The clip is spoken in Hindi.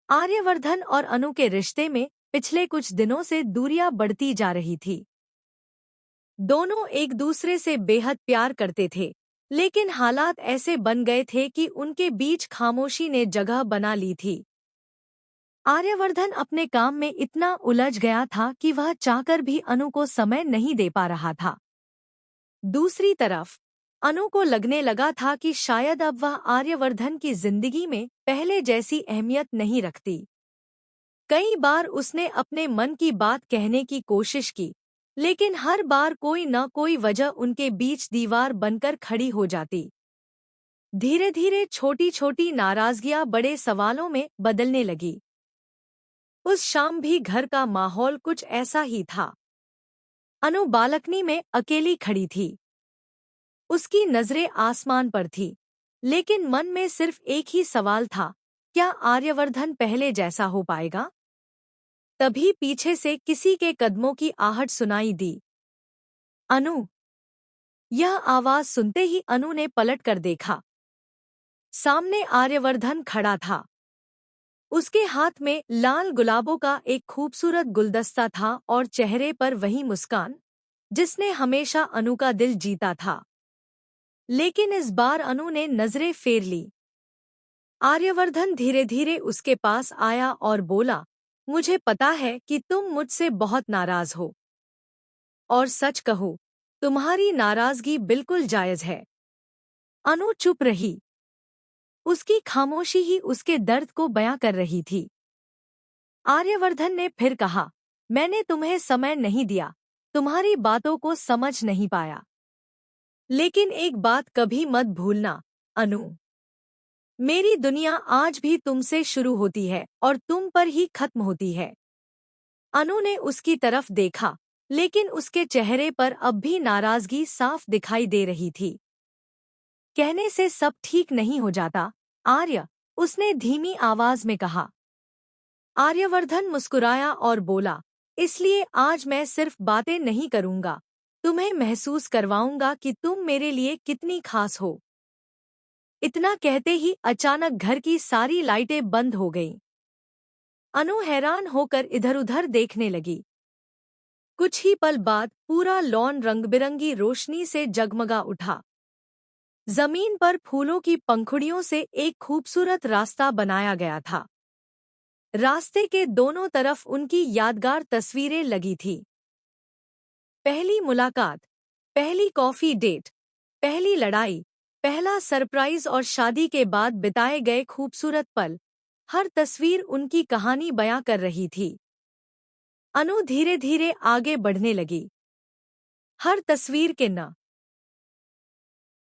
आर्यवर्धन और अनु के रिश्ते में पिछले कुछ दिनों से दूरियां बढ़ती जा रही थी। दोनों एक दूसरे से बेहद प्यार करते थे, लेकिन हालात ऐसे बन गए थे कि उनके बीच खामोशी ने जगह बना ली थी। आर्यवर्धन अपने काम में इतना उलझ गया था कि वह चाहकर भी अनु को समय नहीं दे पा रहा था। दूसरी तरफ अनु को लगने लगा था कि शायद अब वह आर्यवर्धन की जिंदगी में पहले जैसी अहमियत नहीं रखती। कई बार उसने अपने मन की बात कहने की कोशिश की, लेकिन हर बार कोई न कोई वजह उनके बीच दीवार बनकर खड़ी हो जाती। धीरे धीरे छोटी छोटी नाराजगियां बड़े सवालों में बदलने लगी। उस शाम भी घर का माहौल कुछ ऐसा ही था। अनु बालकनी में अकेली खड़ी थी। उसकी नजरें आसमान पर थी, लेकिन मन में सिर्फ एक ही सवाल था, क्या आर्यवर्धन पहले जैसा हो पाएगा? तभी पीछे से किसी के कदमों की आहट सुनाई दी। अनु! यह आवाज सुनते ही अनु ने पलट कर देखा। सामने आर्यवर्धन खड़ा था। उसके हाथ में लाल गुलाबों का एक खूबसूरत गुलदस्ता था और चेहरे पर वही मुस्कान जिसने हमेशा अनु का दिल जीता था। लेकिन इस बार अनु ने नजरें फेर ली। आर्यवर्धन धीरे धीरे उसके पास आया और बोला, मुझे पता है कि तुम मुझसे बहुत नाराज हो। और सच कहूं, तुम्हारी नाराजगी बिल्कुल जायज है। अनु चुप रही। उसकी खामोशी ही उसके दर्द को बयां कर रही थी। आर्यवर्धन ने फिर कहा, मैंने तुम्हें समय नहीं दिया, तुम्हारी बातों को समझ नहीं पाया। लेकिन एक बात कभी मत भूलना, अनु। मेरी दुनिया आज भी तुमसे शुरू होती है और तुम पर ही खत्म होती है। अनु ने उसकी तरफ देखा, लेकिन उसके चेहरे पर अब भी नाराजगी साफ दिखाई दे रही थी। कहने से सब ठीक नहीं हो जाता, आर्य, उसने धीमी आवाज में कहा। आर्यवर्धन मुस्कुराया और बोला, इसलिए आज मैं सिर्फ बातें नहीं करूंगा, तुम्हें महसूस करवाऊंगा कि तुम मेरे लिए कितनी खास हो। इतना कहते ही अचानक घर की सारी लाइटें बंद हो गईं। अनु हैरान होकर इधर-उधर देखने लगी। कुछ ही पल बाद पूरा लॉन रंगबिरंगी रोशनी से जगमगा उठा। जमीन पर फूलों की पंखुड़ियों से एक खूबसूरत रास्ता बनाया गया था। रास्ते के दोनों तरफ उनकी यादगार तस्वीरें लगी थी। पहली मुलाकात, पहली कॉफी डेट, पहली लड़ाई, पहला सरप्राइज और शादी के बाद बिताए गए खूबसूरत पल, हर तस्वीर उनकी कहानी बयां कर रही थी। अनु धीरे धीरे आगे बढ़ने लगी। हर तस्वीर के न